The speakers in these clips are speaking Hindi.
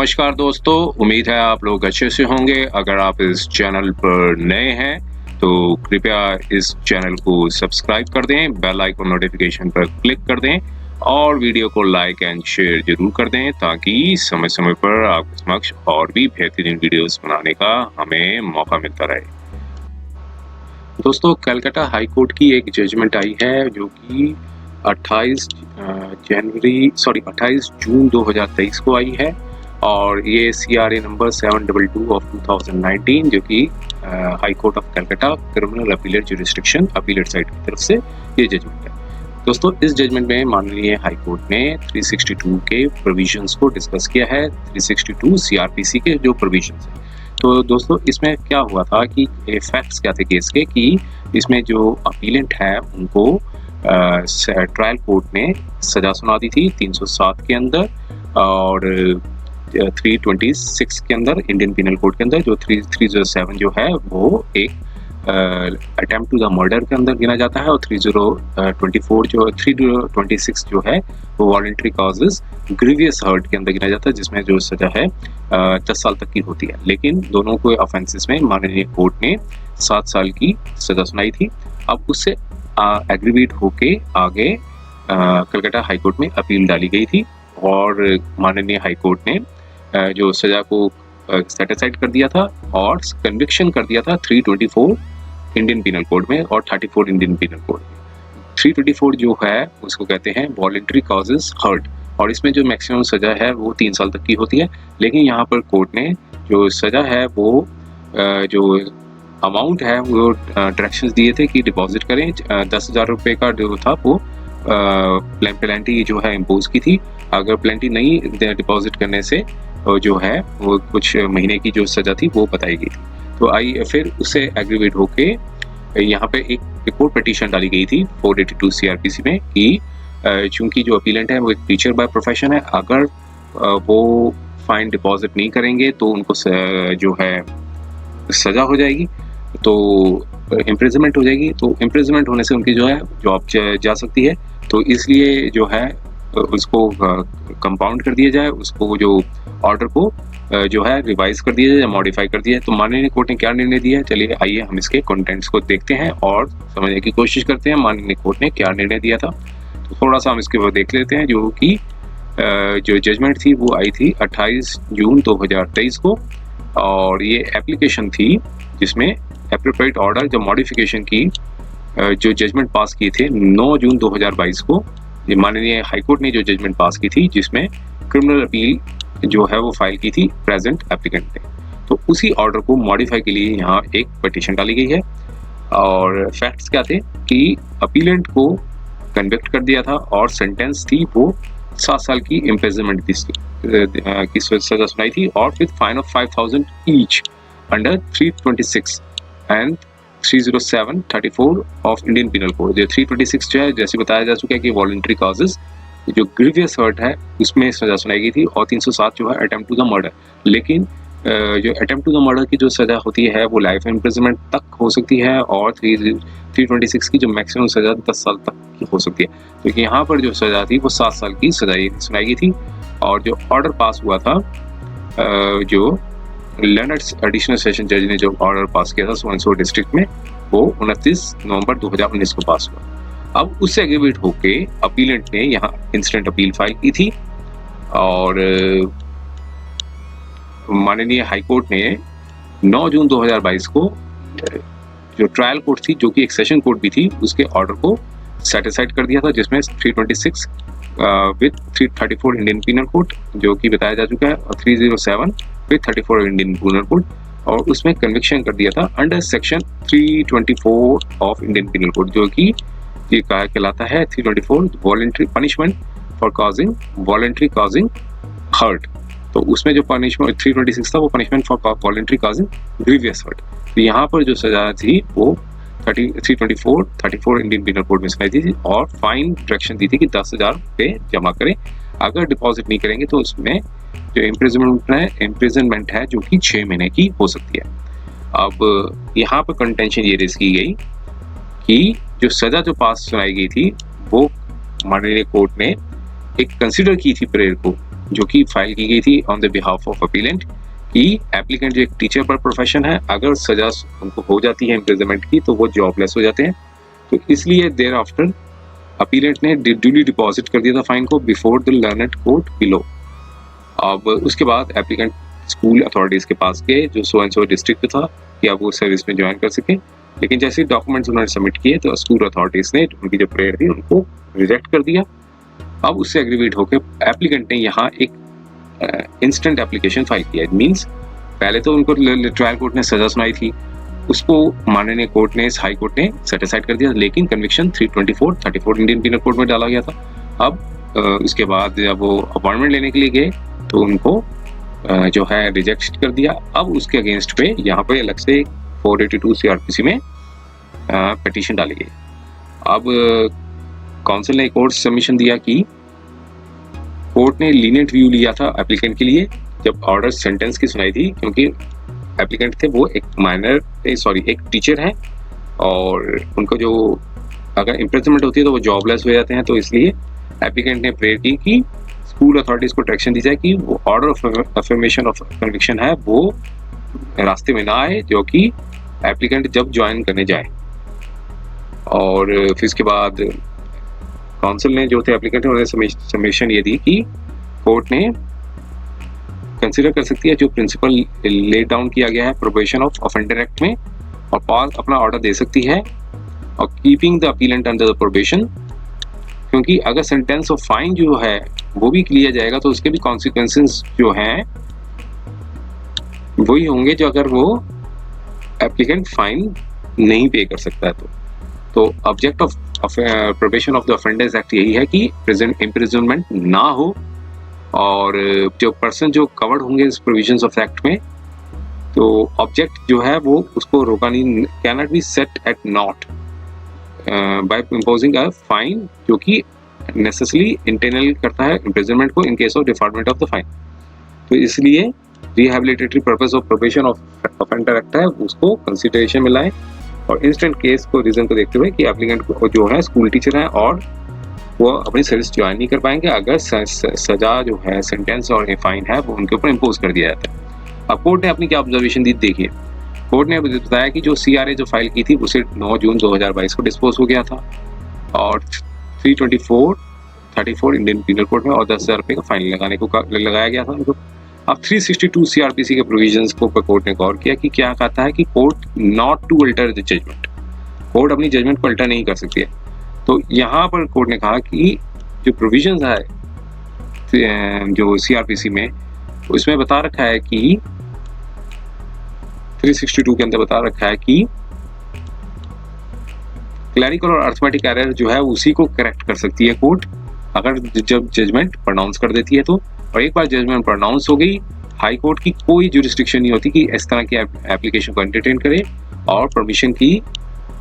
नमस्कार दोस्तों, उम्मीद है आप लोग अच्छे से होंगे। अगर आप इस चैनल पर नए हैं तो कृपया इस चैनल को सब्सक्राइब कर दें, बेल आइकन नोटिफिकेशन पर क्लिक कर दें और वीडियो को लाइक एंड शेयर जरूर कर दें ताकि समय समय पर आपके समक्ष और भी बेहतरीन वीडियोस बनाने का हमें मौका मिलता रहे। दोस्तों, कलकत्ता हाई कोर्ट की एक जजमेंट आई है जो कि 28 जून 2023 को आई है और ये CRA नंबर 722 ऑफ 2019 जो कि high court of Calcutta criminal appellate jurisdiction appellate side की तरफ से ये जजमेंट है। दोस्तों, इस जजमेंट में माननीय हाई कोर्ट ने 362 के प्रोविजंस को डिस्कस किया है, 362 CRPC के जो प्रोविजंस हैं। तो दोस्तों, इसमें क्या हुआ था कि फैक्ट्स क्या थे केस के कि इसमें जो अपीलेंट है उनको ट्रायल कोर्ट ने सजा सुना दी थी 307 के अंदर और 326 के अंदर इंडियन पिनल कोड के अंदर। जो 307 जो है वो एक अटेम्प्ट टू द मर्डर के अंदर गिना जाता है और 326 जो है वो वॉलंटरी कॉजेज ग्रीवियस हर्ट के अंदर गिना जाता है जिसमें जो सजा है 10 साल तक की होती है। लेकिन दोनों को ऑफेंसेस में माननीय कोर्ट ने 7 साल की सजा सुनाई थी। अब उससे एग्रीवेट होके आगे कलकत्ता हाई कोर्ट में अपील डाली गई थी और माननीय हाई कोर्ट ने जो सजा को सेटिस्फाइड कर दिया था और कन्विक्शन कर दिया था 324 इंडियन पिनल कोड में और 34 इंडियन पिनल कोड में। 324 जो है उसको कहते हैं वॉलंटरी कॉजेज हर्ट और इसमें जो मैक्सिमम सजा है वो 3 साल तक की होती है। लेकिन यहाँ पर कोर्ट ने जो सजा है वो जो अमाउंट है वो डायरेक्शंस दिए थे कि डिपॉजिट करें। 10,000 रुपये का जो था वो प्लेंटी जो है इम्पोज की थी। अगर प्लेंटी नहीं डिपॉजिट करने से जो है वो कुछ महीने की जो सजा थी वो बताई गई थी। तो फिर उससे एग्रीवेट होके यहाँ पे एक और पिटीशन डाली गई थी 482 CRPC में कि चूंकि जो अपीलेंट है वो एक टीचर बाय प्रोफेशन है, अगर वो फाइन डिपॉजिट नहीं करेंगे तो उनको जो है सजा हो जाएगी, तो इम्प्रिजनमेंट हो जाएगी। तो इम्प्रिजनमेंट होने से उनकी जो है जॉब जा सकती है। तो इसलिए जो है उसको कंपाउंड कर दिया जाए, उसको जो ऑर्डर को जो है रिवाइज कर दिया जाए, मॉडिफाई कर दिया जाए। तो माननीय कोर्ट ने क्या निर्णय दिया है, चलिए आइए हम इसके कंटेंट्स को देखते हैं और समझने की कोशिश करते हैं माननीय कोर्ट ने क्या निर्णय दिया था। तो थोड़ा सा हम इसके ऊपर देख लेते हैं। जो कि जो जजमेंट थी वो आई थी 28 जून 2023 को और ये एप्लीकेशन थी जिसमें एप्रोप्रिएट ऑर्डर जब मॉडिफिकेशन की जो जजमेंट पास किए थे 9 जून 2022 को माननीय हाईकोर्ट ने जो जजमेंट पास की थी जिसमें क्रिमिनल अपील जो है वो फाइल की थी प्रेजेंट एप्लीकेंट ने। तो उसी ऑर्डर को मॉडिफाई के लिए यहाँ एक पिटीशन डाली गई है और फैक्ट्स क्या थे कि अपीलेंट को कन्विक्ट कर दिया था और सेंटेंस थी वो 7 साल की इम्प्रिजनमेंट की सजा सुनाई थी और with fine of 5,000 each under 326 and 307-34 of Indian penal code. जो 326 जो है जैसे बताया जा चुका है कि वॉलंटरी कॉजेज जो ग्रीवियस हर्ट है उसमें सजा सुनाई गई थी और 307 जो है अटेम्प्ट टू द मर्डर। लेकिन जो अटेम्प्ट टू द मर्डर की जो सजा होती है वो लाइफ इम्प्रिजनमेंट तक हो सकती है और 326 की जो मैक्सिमम सजा 10 साल तक की हो सकती है। तो यहाँ पर जो सजा थी वो 7 साल की सजा सुनाई गई थी और जो ऑर्डर पास हुआ था जो लर्नर्स एडिशनल सेशन जज ने जो ऑर्डर पास किया था सोनसो डिस्ट्रिक्ट में वो 29 नवंबर 2019 को पास हुआ। अब उससे एग्रीवेट होके अपीलेंट ने यहाँ इंस्टेंट अपील फाइल की थी और माननीय हाईकोर्ट ने 9 जून 2022 को जो ट्रायल कोर्ट थी जो कि एक सेशन कोर्ट भी थी उसके ऑर्डर को सेटिस्फाइड कर दिया था जिसमें 326 विद 334 इंडियन पिनल कोड जो कि बताया जा चुका है और 307 विद 34 इंडियन पिनल कोड और उसमें कन्विक्शन कर दिया था under section 324 of Indian penal code जो कि ये कहा कहलाता है 324 voluntary punishment for causing voluntary causing hurt. तो उसमें जो पनिशमेंट 326 था वो punishment for voluntary causing grievous hurt. तो यहाँ पर जो सजा थी वो 34 इंडियन पिनल कोड में सुनाई थी और फाइन डायरेक्शन दी थी कि 10,000 रुपये जमा करें। अगर डिपॉजिट नहीं करेंगे तो उसमें जो इम्प्रिजनमेंट है जो कि 6 महीने की हो सकती है। अब यहाँ पर कंटेंशन ये रेज की गई कि जो सजा जो पास सुनाई गई थी वो माननीय कोर्ट ने एक कंसिडर की थी प्रेयर को जो कि फाइल की गई थी on the behalf of appellate कि एप्लीकेंट जो एक टीचर पर प्रोफेशन है, अगर सजा उनको हो जाती है इम्प्रिजनमेंट की तो वो जॉबलेस हो जाते हैं। तो इसलिए देयर आफ्टर अपीलेंट ने ड्यूली डिपॉजिट कर दिया था फाइन को before the learned court below. अब उसके बाद एप्लीकेंट स्कूल अथॉरिटीज के पास गए जो सो एंड सो डिस्ट्रिक्ट था कि आप वो सर्विस में ज्वाइन कर सके, लेकिन जैसे डॉक्यूमेंट्स उन्होंने सबमिट किए तो स्कूल अथॉरिटीज ने उनकी जो प्रेयर थी उनको रिजेक्ट कर दिया। अब उससे एग्रीवेट होकर एप्लीकेंट ने यहाँ एक इंस्टेंट एप्लीकेशन फाइल किया। इट मीन्स पहले तो उनको ट्रायल कोर्ट ने सजा सुनाई थी, उसको माननीय कोर्ट ने, हाई कोर्ट ने सेटिस्फाइड कर दिया, लेकिन कन्विक्शन 324 इंडियन पीनल कोड में डाला गया था। अब उसके बाद जब वो अपॉइंटमेंट लेने के लिए गए तो उनको जो है रिजेक्ट कर दिया। अब उसके अगेंस्ट पे यहाँ पे अलग से 482 CRPC में पिटीशन डाली गई। अब काउंसिल ने एक और सबमिशन दिया कि कोर्ट ने लीनियंट व्यू लिया था एप्लीकेंट के लिए जब ऑर्डर सेंटेंस की सुनाई थी, क्योंकि एप्लीकेंट थे वो एक टीचर है और उनको जो अगर इम्प्रिजनमेंट होती है तो वो जॉबलेस हो जाते हैं। तो इसलिए एप्लीकेंट ने प्रेयर की कि स्कूल अथॉरिटीज को डायरेक्शन दी जाए कि वो order of affirmation of conviction है वो रास्ते में ना आए जो कि एप्लीकेंट जब ज्वाइन करने जाए। और फिर इसके बाद काउंसिल ने जो थे एप्लीकेंट उन्होंने सबमिशन ये दी कि कोर्ट ने कंसीडर कर सकती है जो प्रिंसिपल ले डाउन किया गया है प्रोबेशन ऑफ ऑफेंडर एक्ट में और पास अपना ऑर्डर दे सकती है और keeping the appellate under the probation, क्योंकि अगर सेंटेंस ऑफ फाइन जो है वो भी लिया जाएगा तो उसके भी कॉन्सिक्वेंसेस जो हैं वही होंगे जो अगर वो एप्लीकेंट फाइन नहीं पे कर सकता है। तो object of probation of the offenders act यही है कि इम्प्रिजनमेंट ना हो और जो पर्सन जो कवर्ड होंगे इस प्रोविजंस ऑफ एक्ट में, तो ऑब्जेक्ट जो है वो उसको रोका नहीं, can not be set at not by imposing a fine जो कि नेसेसरी इंटेनल करता है इम्प्रिजनमेंट को in case of defaultment of the fine. तो इसलिए rehabilitatory purpose of probation of offender act है उसको कंसिडरेशन में लाए और इंस्टेंट केस को रीजन को देखते हुए कि एप्लीकेंट को जो है स्कूल टीचर है और वो अपनी सर्विस ज्वाइन नहीं कर पाएंगे अगर सजा जो है सेंटेंस और फाइन है वो उनके ऊपर इम्पोज कर दिया जाता है। अब कोर्ट ने अपनी क्या ऑब्जर्वेशन दी, देखिए कोर्ट ने बताया कि जो CRA जो फाइल की थी उसे 9 जून 2022 को डिस्पोज हो गया था और 324 इंडियन पीनल कोड में और 10,000 रुपये का फाइन लगाया गया था उनको। अब 362 CRPC के प्रोविजंस को कोर्ट ने गौर किया कि क्या कहता है कि court not to alter the judgment, court अपनी जजमेंट को अल्टर नहीं कर सकती है। तो यहाँ पर कोर्ट ने कहा कि जो प्रोविजंस है जो CRPC में उसमें बता रखा है कि 362 के अंदर बता रखा है कि क्लैरिकल और अर्थमेटिक एरर जो है उसी को करेक्ट कर सकती है कोर्ट अगर जब जजमेंट प्रोनाउंस कर देती है तो। और एक बार जजमेंट प्रोनाउंस हो गई हाई कोर्ट की कोई जुरिस्डिक्शन नहीं होती कि इस तरह की एप्लीकेशन को एंटरटेन करे और परमिशन की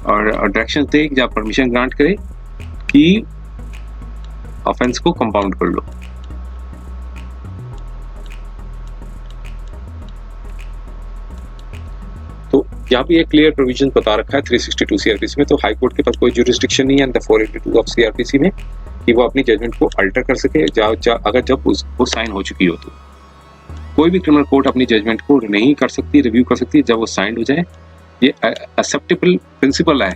और डायरेक्शन दे या परमिशन ग्रांट करे कि ऑफेंस को कंपाउंड कर लो। तो यहाँ पे एक क्लियर प्रोविजन बता रखा है 362 CRPC में, तो हाई कोर्ट के पास कोई जुरिस्डिक्शन नहीं है अंडर 482 ऑफ CRPC में कि वो अपनी जजमेंट को अल्टर कर सके अगर जब वो साइन हो चुकी हो। तो कोई भी क्रिमिनल कोर्ट अपनी जजमेंट को नहीं कर सकती, रिव्यू कर सकती जब वो साइंड हो जाए। ये एक्सेप्टेबल प्रिंसिपल है।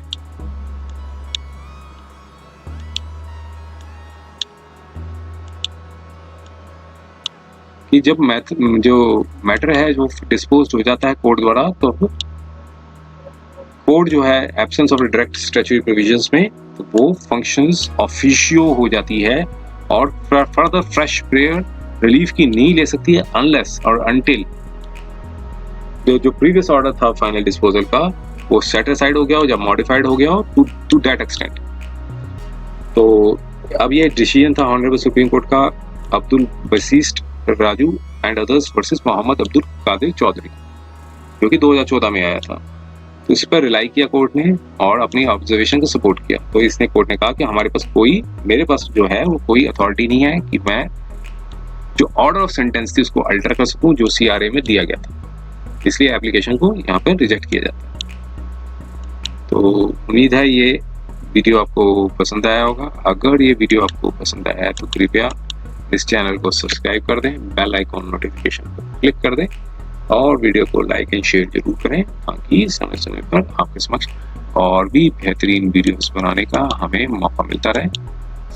कि जब जो मैटर है जो डिस्पोज हो जाता है कोर्ट द्वारा तो कोर्ट जो है absence of direct statutory provisions में तो वो फंक्शंस ऑफिशियो हो जाती है और फर्दर फ्रेश प्रेयर रिलीफ की नहीं ले सकती है अनलेस और अनटिल जो प्रीवियस ऑर्डर था फाइनल डिस्पोजल का वो सेटिस्फाइड हो गया हो या मॉडिफाइड हो गया हो टू दैट एक्सटेंट। तो अब ये डिसीजन था ऑनरेबल सुप्रीम कोर्ट का Abdul Basist Raju and others versus Mohammad Abdul Kadir Chowdhury जो कि 2014 में आया था। तो इस पर रिलाई किया कोर्ट ने और अपनी ऑब्जर्वेशन को सपोर्ट किया। तो इसने कोर्ट ने कहा कि मेरे पास जो है वो कोई अथॉरिटी नहीं है कि मैं जो ऑर्डर ऑफ सेंटेंस थी उसको अल्टर कर सकूं जो CRA में दिया गया था, इसलिए एप्लीकेशन को यहाँ पर रिजेक्ट किया जाता है। तो उम्मीद है ये वीडियो आपको पसंद आया होगा। अगर ये वीडियो आपको पसंद आया है तो कृपया इस चैनल को सब्सक्राइब कर दें, बेल आइकॉन नोटिफिकेशन पर क्लिक कर दें और वीडियो को लाइक एंड शेयर जरूर करें ताकि समय समय पर आपके समक्ष और भी बेहतरीन वीडियोस बनाने का हमें मौका मिलता रहे।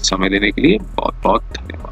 समय देने के लिए बहुत बहुत धन्यवाद।